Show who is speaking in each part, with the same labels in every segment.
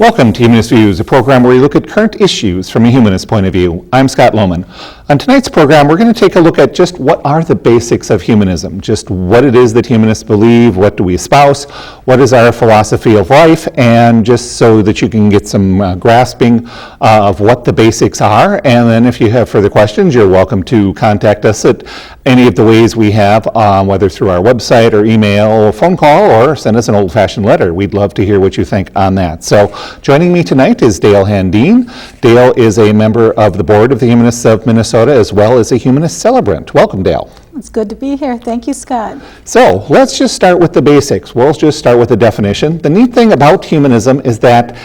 Speaker 1: Welcome to Humanist Views, a program where we look at current issues from a humanist point of view. I'm Scott Lohman. On tonight's program, we're going to take a look at just what are the basics of humanism, just what it is that humanists believe, what do we espouse, what is our philosophy of life, and just so that you can get some grasping of what the basics are. And then if you have further questions, you're welcome to contact us at any of the ways we have, whether through our website or email or phone call, or send us an old-fashioned letter. We'd love to hear what you think on that. So joining me tonight is Dale Handeen. Dale is a member of the board of the Humanists of Minnesota, as well as a humanist celebrant. Welcome, Dale.
Speaker 2: It's good to be here. Thank you, Scott.
Speaker 1: So let's just start with the basics. We'll just start with the definition. The neat thing about humanism is that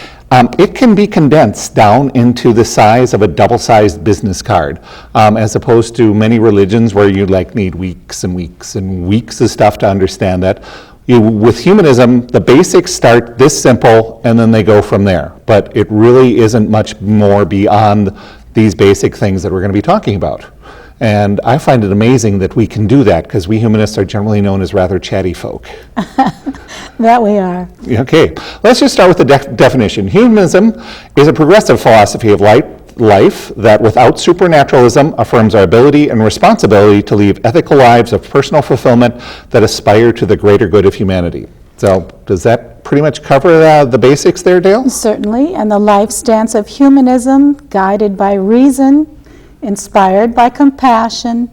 Speaker 1: it can be condensed down into the size of a double-sized business card, as opposed to many religions where you need weeks and weeks and weeks of stuff to understand that. With humanism, the basics start this simple and then they go from there. But it really isn't much more beyond these basic things that we're going to be talking about. And I find it amazing that we can do that, because we humanists are generally known as rather chatty folk.
Speaker 2: That we are.
Speaker 1: Okay, let's just start with the definition. Humanism is a progressive philosophy of life that, without supernaturalism, affirms our ability and responsibility to lead ethical lives of personal fulfillment that aspire to the greater good of humanity. So does that pretty much cover the basics there, Dale?
Speaker 2: Certainly, and the life stance of humanism, guided by reason, inspired by compassion,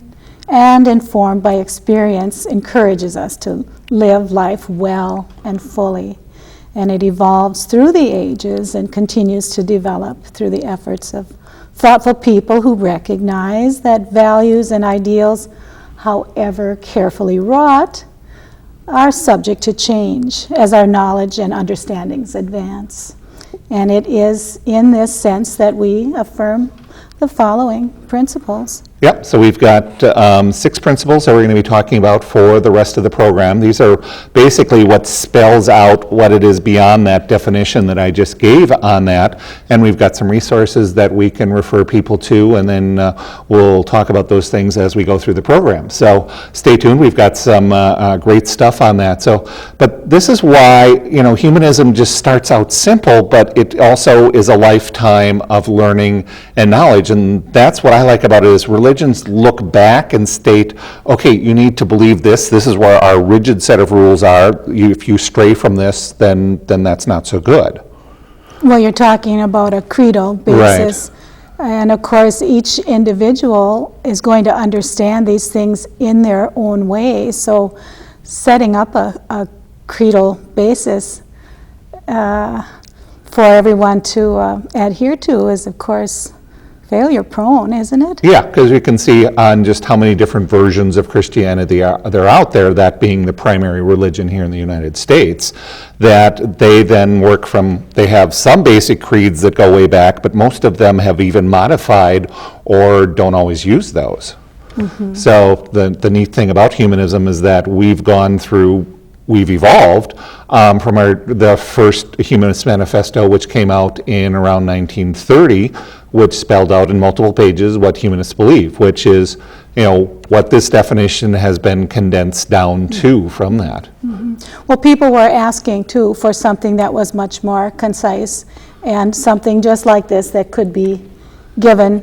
Speaker 2: and informed by experience, encourages us to live life well and fully. And it evolves through the ages and continues to develop through the efforts of thoughtful people who recognize that values and ideals, however carefully wrought, are subject to change as our knowledge and understandings advance. And it is in this sense that we affirm the following principles.
Speaker 1: Yep, so we've got 6 principles that we're going to be talking about for the rest of the program. These are basically what spells out what it is beyond that definition that I just gave on that, and we've got some resources that we can refer people to, and then we'll talk about those things as we go through the program. So stay tuned, we've got some great stuff on that. But this is why, humanism just starts out simple, but it also is a lifetime of learning and knowledge, and that's what I like about it is religions look back and state, okay, you need to believe this. This is where our rigid set of rules are. If you stray from this, then that's not so good.
Speaker 2: Well, you're talking about a creedal basis. Right. And of course, each individual is going to understand these things in their own way. So setting up a creedal basis for everyone to adhere to is, of course, failure prone, isn't it? Yeah,
Speaker 1: because we can see on just how many different versions of Christianity are out there, that being the primary religion here in the United States, that they then work from, they have some basic creeds that go way back, but most of them have even modified or don't always use those. Mm-hmm. So the neat thing about humanism is that we've evolved from the first Humanist Manifesto, which came out in around 1930, which spelled out in multiple pages what humanists believe, which is, what this definition has been condensed down to from that.
Speaker 2: Mm-hmm. Well, people were asking, too, for something that was much more concise and something just like this that could be given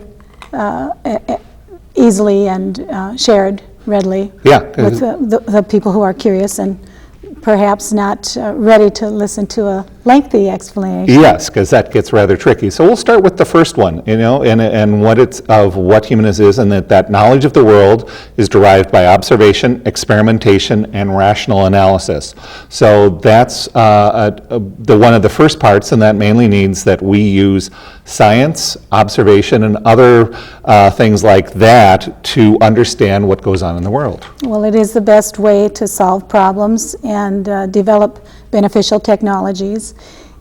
Speaker 2: easily and shared readily with the people who are curious and perhaps not ready to listen to a lengthy explanation.
Speaker 1: Yes, because that gets rather tricky. So we'll start with the first one, and what humanism is, and that knowledge of the world is derived by observation, experimentation, and rational analysis. So that's one of the first parts, and that mainly means that we use science, observation, and other things like that to understand what goes on in the world.
Speaker 2: Well, it is the best way to solve problems and develop beneficial technologies.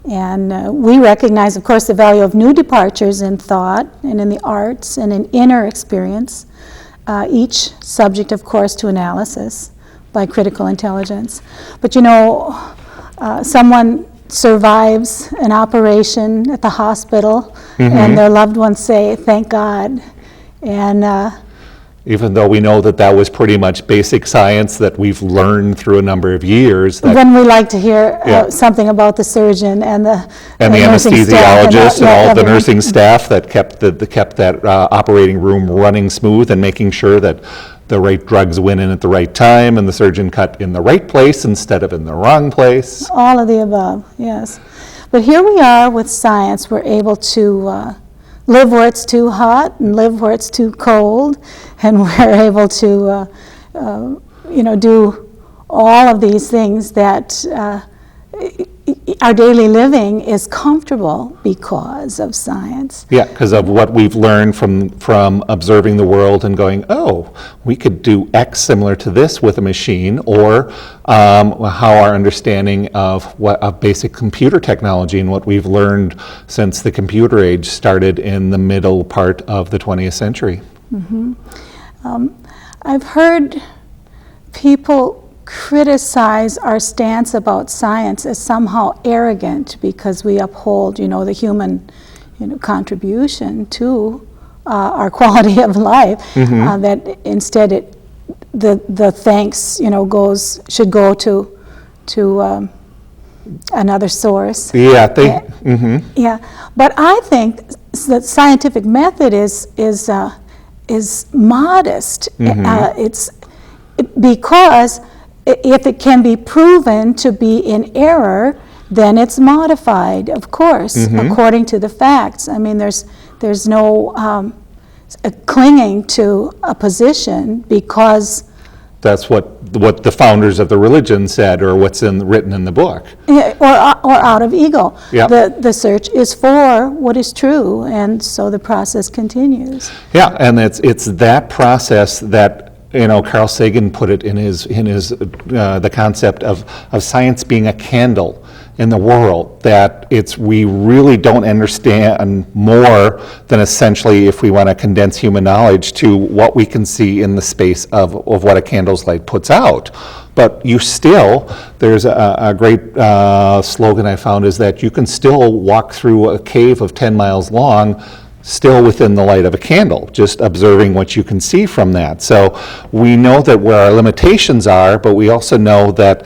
Speaker 2: And we recognize, of course, the value of new departures in thought and in the arts and in inner experience, each subject, of course, to analysis by critical intelligence. But someone survives an operation at the hospital, mm-hmm. and their loved ones say, "Thank God." And
Speaker 1: even though we know that that was pretty much basic science that we've learned through a number of years. That,
Speaker 2: When we like to hear
Speaker 1: Yeah.
Speaker 2: something about the surgeon and the
Speaker 1: and the
Speaker 2: nursing staff
Speaker 1: anesthesiologist and all of the
Speaker 2: everyone.
Speaker 1: nursing staff that kept that operating room running smooth and making sure that the right drugs went in at the right time and the surgeon cut in the right place instead of in the wrong place.
Speaker 2: All of the above, yes. But here we are with science. We're able to live where it's too hot and live where it's too cold, and we're able to, do all of these things that our daily living is comfortable because of science.
Speaker 1: Yeah, because of what we've learned from observing the world and going, oh, we could do X similar to this with a machine, or how our understanding of basic computer technology and what we've learned since the computer age started in the middle part of the 20th century.
Speaker 2: I've heard people criticize our stance about science as somehow arrogant because we uphold, the human, contribution to our quality of life. That instead, the thanks, should go to another source.
Speaker 1: Yeah,
Speaker 2: Yeah, but I think that scientific method is modest. It's because if it can be proven to be in error, then it's modified, of course, according to the facts. I mean, there's no clinging to a position because
Speaker 1: that's what the founders of the religion said, or what's written in the book.
Speaker 2: or out of ego.
Speaker 1: Yeah.
Speaker 2: The search is for what is true, and so the process continues.
Speaker 1: Yeah, and it's that process that, Carl Sagan put it in his the concept of science being a candle in the world, that we really don't understand more than essentially, if we want to condense human knowledge to what we can see in the space of what a candle's light puts out. But there's a great slogan I found, is that you can still walk through a cave of 10 miles long still within the light of a candle, just observing what you can see from that. So we know that where our limitations are, but we also know that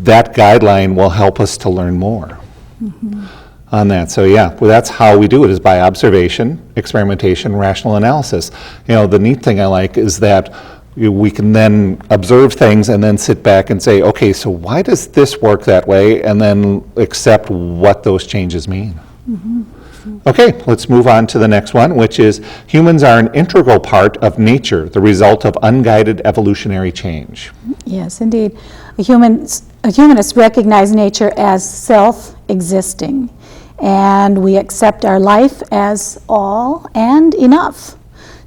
Speaker 1: guideline will help us to learn more on that. So that's how we do it, is by observation, experimentation, rational analysis. The neat thing I like is that we can then observe things and then sit back and say, okay, so why does this work that way? And then accept what those changes mean. Okay, let's move on to the next one, which is humans are an integral part of nature, the result of unguided evolutionary change.
Speaker 2: Yes, indeed. Humanists recognize nature as self-existing, and we accept our life as all and enough,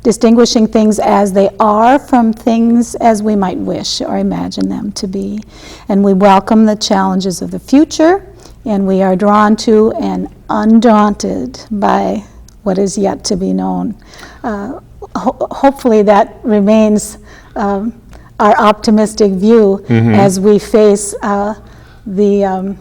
Speaker 2: distinguishing things as they are from things as we might wish or imagine them to be. And we welcome the challenges of the future, and we are drawn to and undaunted by what is yet to be known. Hopefully that remains our optimistic view as we face the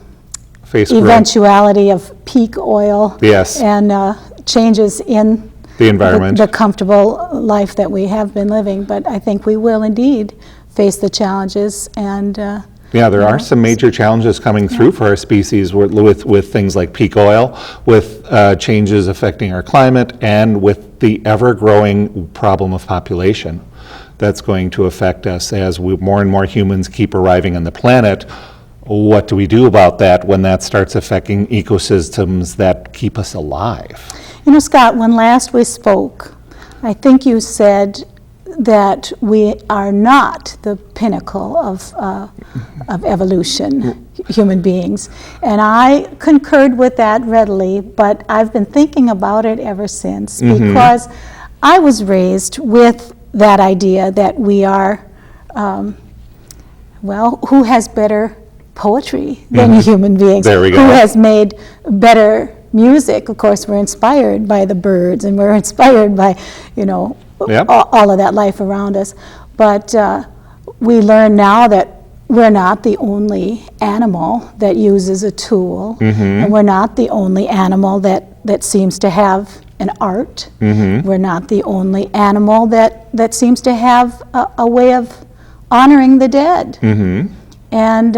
Speaker 2: eventuality of peak oil and changes in
Speaker 1: the environment,
Speaker 2: the comfortable life that we have been living. But I think we will indeed face the challenges, and
Speaker 1: there are some major challenges coming through for our species with things like peak oil, with changes affecting our climate, and with the ever-growing problem of population that's going to affect us as more and more humans keep arriving on the planet. What do we do about that when that starts affecting ecosystems that keep us alive?
Speaker 2: Scott, when last we spoke, I think you said that we are not the pinnacle of evolution, human beings. And I concurred with that readily, but I've been thinking about it ever since, because I was raised with that idea that we are, who has better poetry than human beings?
Speaker 1: There we go.
Speaker 2: Who has made better music? Of course, we're inspired by the birds, and we're inspired by, all of that life around us. But we learn now that we're not the only animal that uses a tool, and we're not the only animal that seems to have an art. We're not the only animal that seems to have a way of honoring the dead. And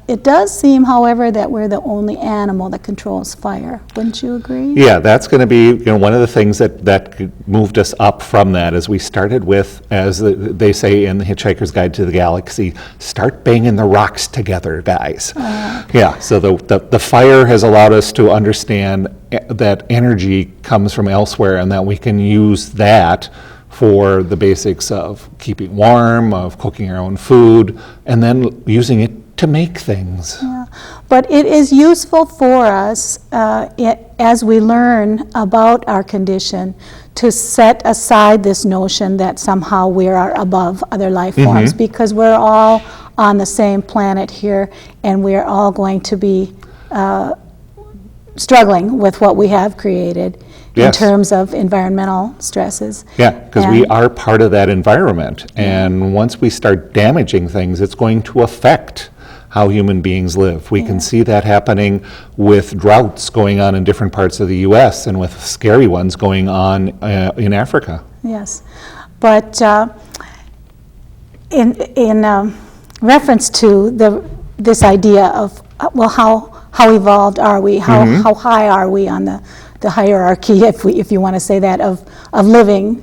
Speaker 2: it does seem, however, that we're the only animal that controls fire. Wouldn't you agree?
Speaker 1: Yeah, that's going to be one of the things that moved us up from that. Is we started with, as they say in The Hitchhiker's Guide to the Galaxy, start banging the rocks together, guys. Yeah, so the fire has allowed us to understand that energy comes from elsewhere, and that we can use that for the basics of keeping warm, of cooking our own food, and then using it to make things.
Speaker 2: Yeah. But it is useful for us as we learn about our condition to set aside this notion that somehow we are above other life forms, because we're all on the same planet here, and we're all going to be struggling with what we have created. In terms of environmental stresses.
Speaker 1: Yeah, because we are part of that environment, and once we start damaging things, it's going to affect how human beings live. We can see that happening with droughts going on in different parts of the U.S. and with scary ones going on in Africa.
Speaker 2: Yes, but in reference to this idea of, well, how evolved are we? How high are we on the hierarchy, if you want to say that, of living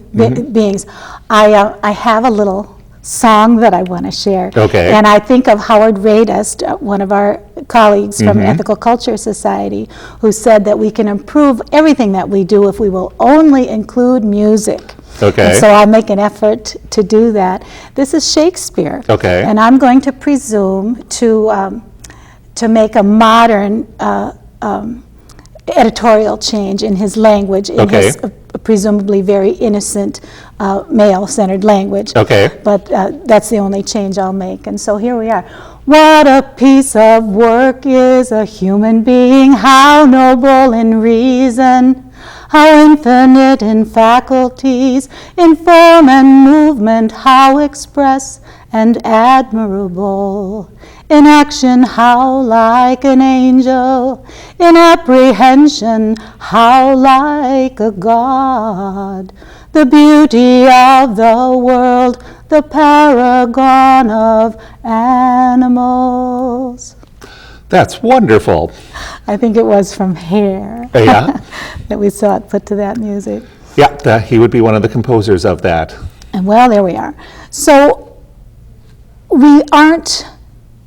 Speaker 2: beings? I have a little song that I want to share.
Speaker 1: Okay.
Speaker 2: And I think of Howard Radist, one of our colleagues from Ethical Culture Society, who said that we can improve everything that we do if we will only include music.
Speaker 1: Okay.
Speaker 2: And so I'll make an effort to do that. This is Shakespeare.
Speaker 1: Okay.
Speaker 2: And I'm going to presume to make a modern editorial change in his language, in his presumably very innocent male-centered language.
Speaker 1: Okay.
Speaker 2: But that's the only change I'll make. And so here we are. What a piece of work is a human being, how noble in reason, how infinite in faculties, in form and movement, how express and admirable. In action, how like an angel. In apprehension, how like a god. The beauty of the world, the paragon of animals.
Speaker 1: That's wonderful.
Speaker 2: I think it was from Hair
Speaker 1: Yeah.
Speaker 2: that we saw it put to that music.
Speaker 1: Yeah, he would be one of the composers of that.
Speaker 2: And well, there we are. So we aren't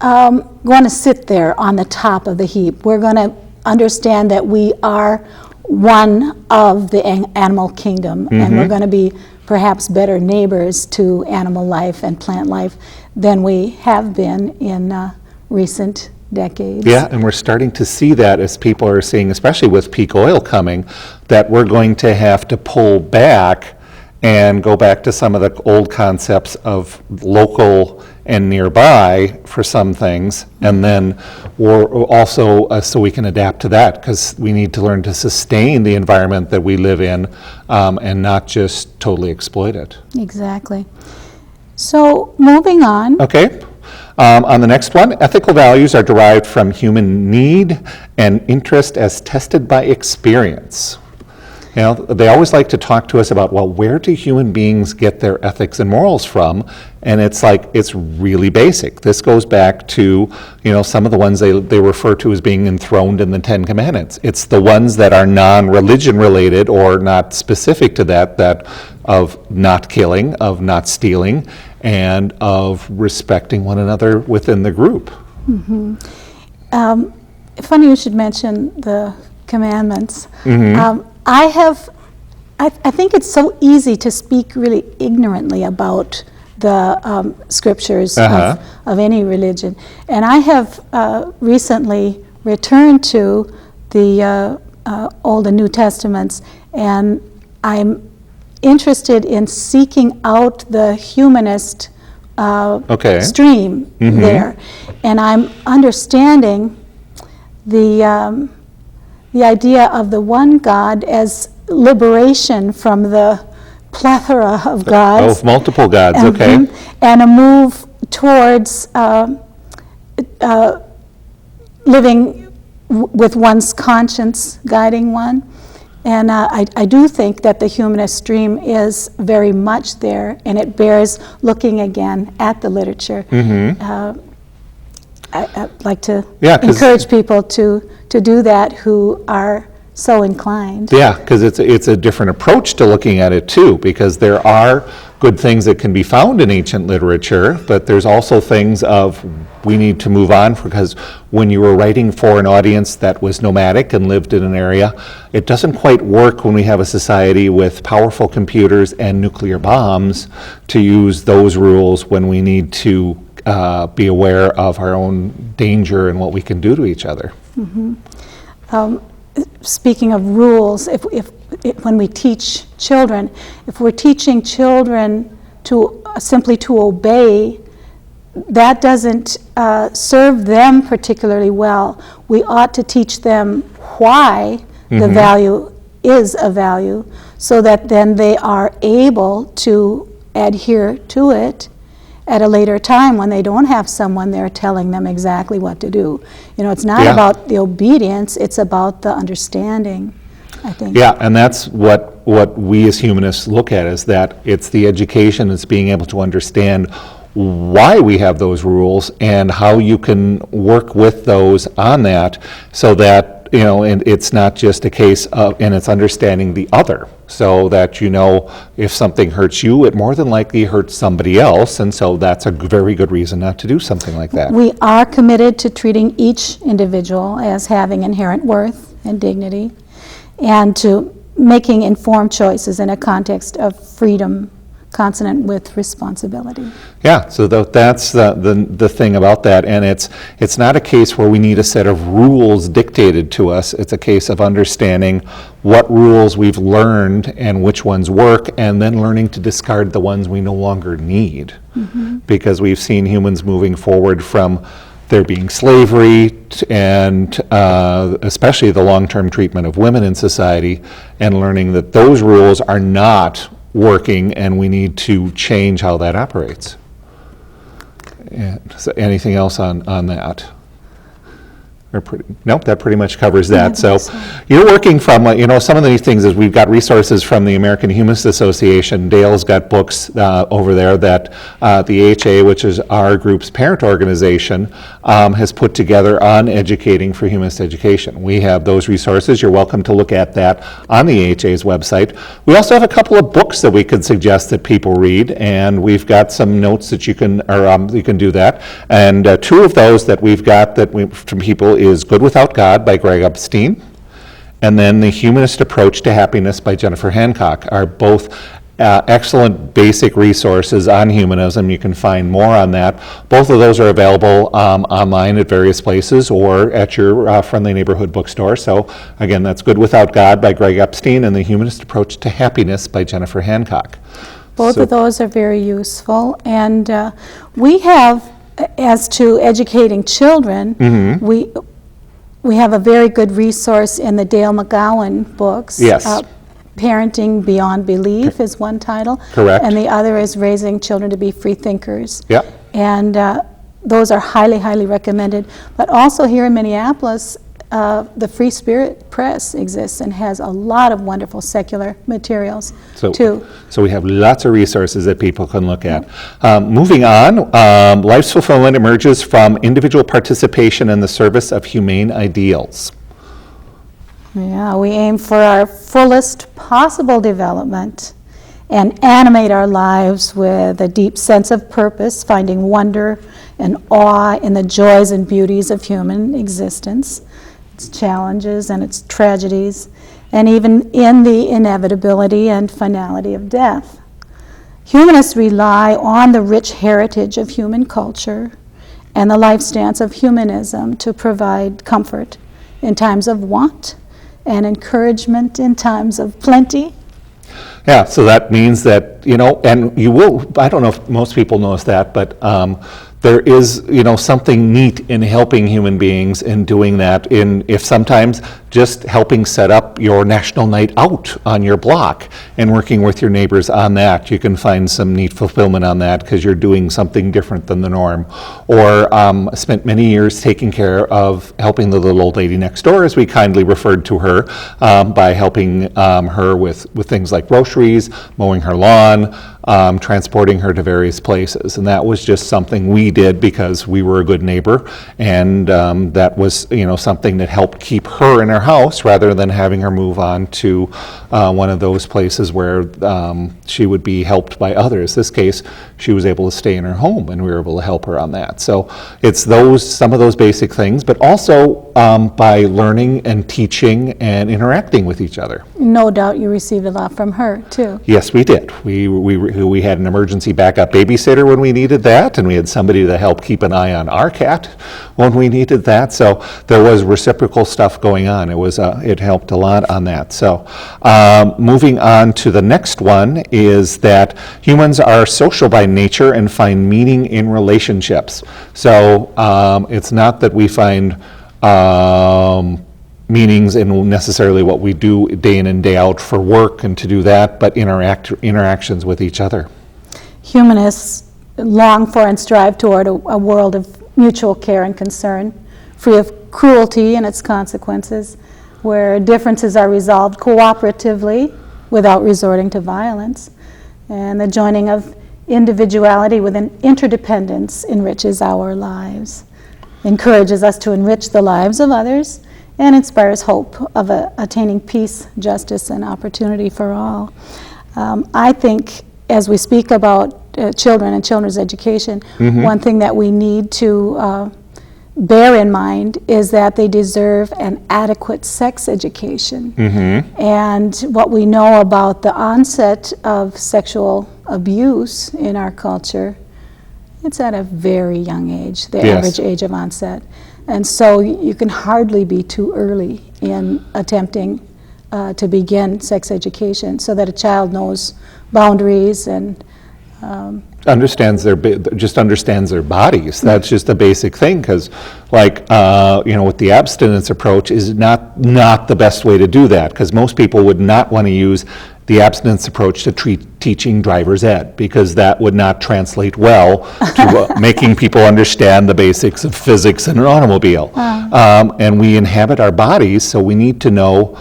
Speaker 2: going to sit there on the top of the heap. We're going to understand that we are one of the animal kingdom, and we're going to be perhaps better neighbors to animal life and plant life than we have been in recent decades.
Speaker 1: Yeah, and we're starting to see that as people are seeing, especially with peak oil coming, that we're going to have to pull back and go back to some of the old concepts of local and nearby for some things, and then we're also so we can adapt to that, because we need to learn to sustain the environment that we live in and not just totally exploit it.
Speaker 2: Exactly. So moving on.
Speaker 1: Okay. On the next one, ethical values are derived from human need and interest as tested by experience. You know, they always like to talk to us about, well, where do human beings get their ethics and morals from? And it's like, it's really basic. This goes back to, some of the ones they refer to as being enthroned in the Ten Commandments. It's the ones that are non-religion related or not specific to that of not killing, of not stealing, and of respecting one another within the group.
Speaker 2: Funny you should mention the commandments. I think it's so easy to speak really ignorantly about the scriptures of any religion. And I have recently returned to the Old and New Testaments, and I'm interested in seeking out the humanist stream there. And I'm understanding the idea of the one God as liberation from the plethora of gods.
Speaker 1: Of multiple gods,
Speaker 2: And a move towards living with one's conscience guiding one. And I do think that the humanist stream is very much there, and it bears looking again at the literature. I'd like to encourage people to do that who are so inclined.
Speaker 1: Yeah, because it's a different approach to looking at it too, because there are good things that can be found in ancient literature, but there's also things of we need to move on, because when you were writing for an audience that was nomadic and lived in an area, it doesn't quite work when we have a society with powerful computers and nuclear bombs to use those rules when we need to be aware of our own danger and what we can do to each other.
Speaker 2: Speaking of rules, when we teach children, if we're teaching children to simply to obey, that doesn't serve them particularly well. We ought to teach them why the value is a value, so that then they are able to adhere to it at a later time when they don't have someone there telling them exactly what to do. You know, it's not about the obedience, it's about the understanding, I think.
Speaker 1: Yeah, and that's what we as humanists look at, is that it's the education, it's being able to understand why we have those rules and how you can work with those on that, so that, you know, and it's not just a case of, and it's understanding the other, so that, you know, if something hurts you, it more than likely hurts somebody else, and so that's a very good reason not to do something like that.
Speaker 2: We are committed to treating each individual as having inherent worth and dignity, and to making informed choices in a context of freedom consonant with responsibility.
Speaker 1: Yeah, so that's the thing about that, and it's not a case where we need a set of rules dictated to us. It's a case of understanding what rules we've learned and which ones work, and then learning to discard the ones we no longer need. Because we've seen humans moving forward from there being slavery and especially the long-term treatment of women in society, and learning that those rules are not working, and we need to change how that operates. And so anything else on that? Nope, that pretty much covers that. So you're working from, you know, some of these things is we've got resources from the American Humanist Association. Dale's got books over there that the AHA, which is our group's parent organization, has put together on educating for humanist education. We have those resources. You're welcome to look at that on the AHA's website. We also have a couple of books that we could suggest that people read, and we've got some notes that you can, or you can do that. And two of those that we've got from people is Good Without God by Greg Epstein, and then The Humanist Approach to Happiness by Jennifer Hancock are both excellent basic resources on humanism. You can find more on that. Both of those are available online at various places or at your friendly neighborhood bookstore. So again, that's Good Without God by Greg Epstein and The Humanist Approach to Happiness by Jennifer Hancock.
Speaker 2: Both of those are very useful, and we have, as to educating children, we have a very good resource in the Dale McGowan books.
Speaker 1: Yes.
Speaker 2: Parenting Beyond Belief is one title.
Speaker 1: Correct.
Speaker 2: And the other is Raising Children to be Free Thinkers.
Speaker 1: Yep.
Speaker 2: And those are highly, highly recommended. But also here in Minneapolis, the Free Spirit Press exists and has a lot of wonderful secular materials too.
Speaker 1: So we have lots of resources that people can look at. Moving on, life's fulfillment emerges from individual participation in the service of humane ideals.
Speaker 2: Yeah, we aim for our fullest possible development and animate our lives with a deep sense of purpose, finding wonder and awe in the joys and beauties of human existence, its challenges and its tragedies, and even in the inevitability and finality of death. Humanists rely on the rich heritage of human culture and the life stance of humanism to provide comfort in times of want and encouragement in times of plenty.
Speaker 1: Yeah, so that means that that, and you will, I don't know if most people notice that, but there is, something neat in helping human beings in doing that, if sometimes just helping set up your national night out on your block and working with your neighbors on that. You can find some neat fulfillment on that because you're doing something different than the norm. Or spent many years taking care of helping the little old lady next door, as we kindly referred to her, by helping her with things like groceries, mowing her lawn, transporting her to various places. And that was just something we did because we were a good neighbor, and that was something that helped keep her in her house rather than having her move on to one of those places where she would be helped by others. This case, she was able to stay in her home, and we were able to help her on that. So it's some of those basic things, but also by learning and teaching and interacting with each other.
Speaker 2: No doubt you received a lot from her, too.
Speaker 1: Yes, we did. We had an emergency backup babysitter when we needed that, and we had somebody to help keep an eye on our cat when we needed that. So there was reciprocal stuff going on. It helped a lot on that. So moving on to the next one is that humans are social by nature and find meaning in relationships. So it's not that we find meanings in necessarily what we do day in and day out for work and to do that, but interactions with each other.
Speaker 2: Humanists long for and strive toward a world of mutual care and concern, free of cruelty and its consequences, where differences are resolved cooperatively without resorting to violence, and the joining of individuality with an interdependence enriches our lives, encourages us to enrich the lives of others, and inspires hope of attaining peace, justice, and opportunity for all. I think as we speak about children and children's education, one thing that we need to bear in mind is that they deserve an adequate sex education. And what we know about the onset of sexual abuse in our culture, it's at a very young age, the average age of onset. And so you can hardly be too early in attempting to begin sex education so that a child knows boundaries and
Speaker 1: understands their bodies. That's just a basic thing, because with the abstinence approach is not the best way to do that, because most people would not want to use the abstinence approach to teaching driver's ed, because that would not translate well to making people understand the basics of physics in an automobile. And we inhabit our bodies, so we need to know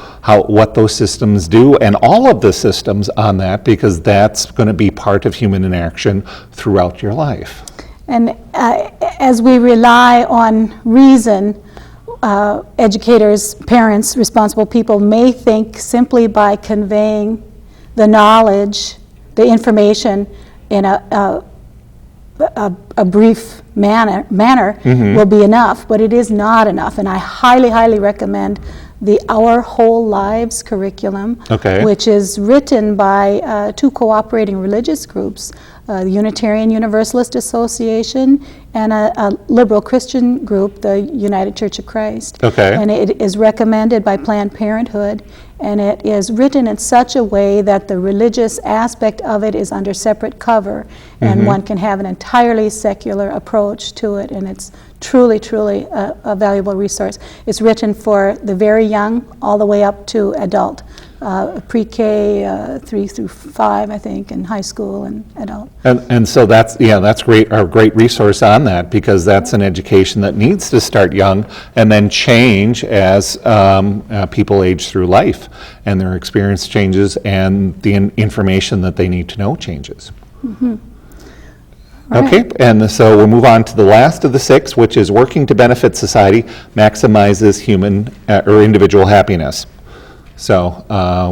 Speaker 1: what those systems do, and all of the systems on that, because that's going to be part of human interaction throughout your life.
Speaker 2: And as we rely on reason, educators, parents, responsible people may think simply by conveying the knowledge, the information in a brief manner will be enough, but it is not enough. And I highly, highly recommend the Our Whole Lives curriculum, which is written by two cooperating religious groups, the Unitarian Universalist Association and a liberal Christian group, the United Church of Christ. And it is recommended by Planned Parenthood, and it is written in such a way that the religious aspect of it is under separate cover, and one can have an entirely secular approach to it, and it's truly, truly a valuable resource. It's written for the very young all the way up to adult, pre-K 3 through 5, I think, and high school and adult.
Speaker 1: And so that's great, a great resource on that, because that's an education that needs to start young and then change as people age through life and their experience changes and the information that they need to know changes. Okay, and so we'll move on to the last of the 6, which is working to benefit society maximizes human or individual happiness. So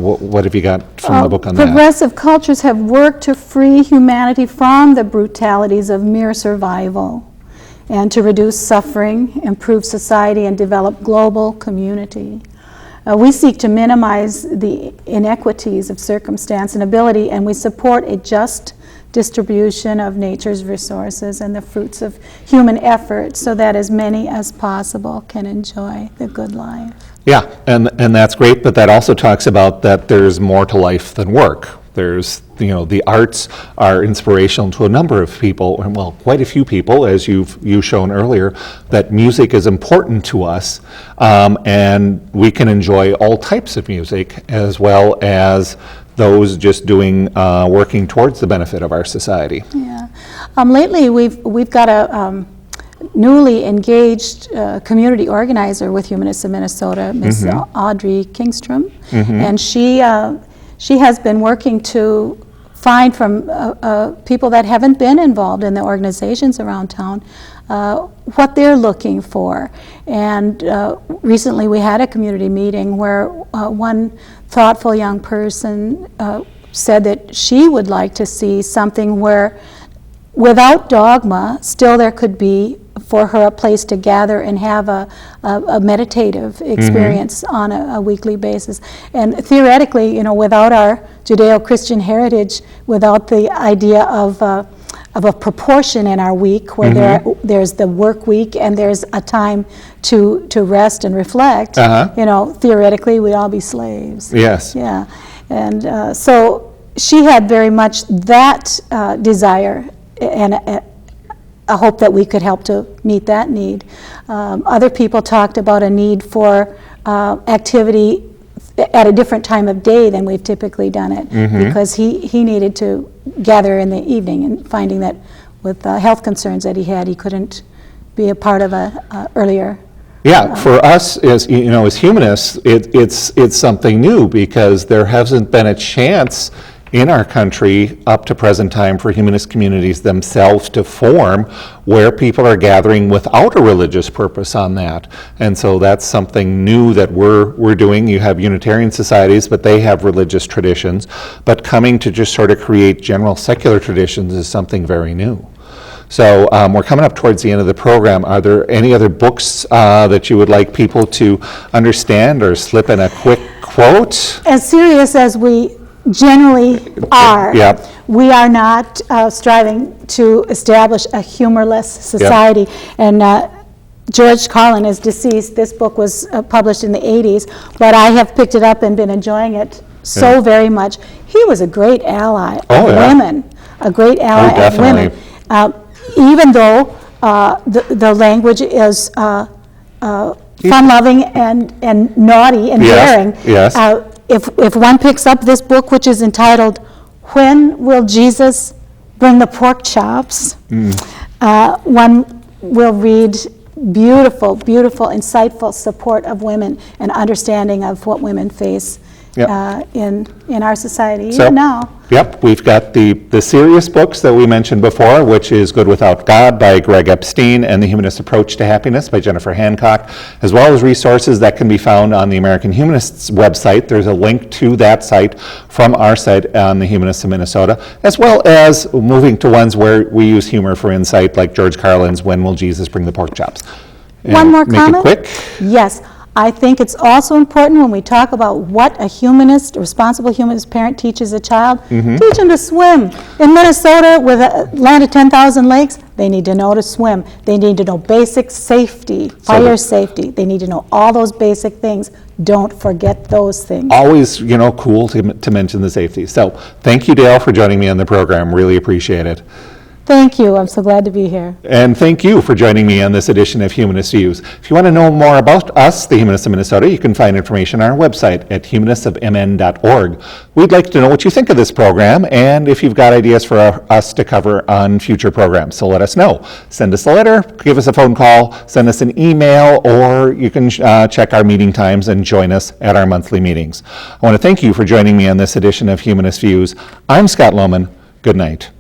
Speaker 1: what have you got from the book on that?
Speaker 2: Progressive cultures have worked to free humanity from the brutalities of mere survival and to reduce suffering, improve society, and develop global community. We seek to minimize the inequities of circumstance and ability, and we support a just distribution of nature's resources and the fruits of human effort so that as many as possible can enjoy the good life. Yeah,
Speaker 1: and that's great, but that also talks about that there's more to life than work. There's the arts are inspirational to a number of people, and well, quite a few people, as you've shown earlier, that music is important to us, and we can enjoy all types of music as well as those just working towards the benefit of our society.
Speaker 2: Yeah. Lately, we've got a newly engaged community organizer with Humanists of Minnesota, Ms. Audrey Kingstrom, and she has been working to find from people that haven't been involved in the organizations around town what they're looking for. And recently we had a community meeting where one thoughtful young person said that she would like to see something where, without dogma, still there could be for her a place to gather and have a meditative experience on a weekly basis. And theoretically, without our Judeo-Christian heritage, without the idea of a proportion in our week where there's the work week and there's a time to rest and reflect, theoretically we'd all be slaves.
Speaker 1: Yes.
Speaker 2: Yeah. And so she had very much that desire and a hope that we could help to meet that need. Other people talked about a need for activity at a different time of day than we've typically done it, because he needed to gather in the evening, and finding that with health concerns that he had, he couldn't be a part of a earlier.
Speaker 1: Yeah, for us as humanists, it's something new, because there hasn't been a chance in our country up to present time for humanist communities themselves to form where people are gathering without a religious purpose on that. And so that's something new that we're doing. You have Unitarian societies, but they have religious traditions. But coming to just sort of create general secular traditions is something very new. So we're coming up towards the end of the program. Are there any other books that you would like people to understand, or slip in a quick quote?
Speaker 2: As serious as we generally are, we are not striving to establish a humorless society. And George Carlin is deceased. This book was published in the 80s, but I have picked it up and been enjoying it so very much. He was a great ally of women, a great ally of women. Even though the language is fun-loving and naughty and daring, if one picks up this book, which is entitled "When Will Jesus Bring the Pork Chops?" One will read beautiful, beautiful, insightful support of women and understanding of what women face in our society even now.
Speaker 1: Yep, we've got the serious books that we mentioned before, which is Good Without God by Greg Epstein and The Humanist Approach to Happiness by Jennifer Hancock, as well as resources that can be found on the American Humanists website. There's a link to that site from our site on the Humanists of Minnesota, as well as moving to ones where we use humor for insight, like George Carlin's When Will Jesus Bring the Pork Chops? And
Speaker 2: one more comment?
Speaker 1: Make it quick.
Speaker 2: Yes. I think it's also important when we talk about what a humanist, a responsible humanist parent teaches a child, teach them to swim. In Minnesota, with a land of 10,000 lakes, they need to know to swim. They need to know basic safety, fire safety. They need to know all those basic things. Don't forget those things.
Speaker 1: Always, cool to mention the safety. So thank you, Dale, for joining me on the program. Really appreciate it.
Speaker 2: Thank you. I'm so glad to be here.
Speaker 1: And thank you for joining me on this edition of Humanist Views. If you want to know more about us, the Humanists of Minnesota, you can find information on our website at humanistofmn.org. We'd like to know what you think of this program, and if you've got ideas for us to cover on future programs. So let us know. Send us a letter, give us a phone call, send us an email, or you can check our meeting times and join us at our monthly meetings. I want to thank you for joining me on this edition of Humanist Views. I'm Scott Lohman. Good night.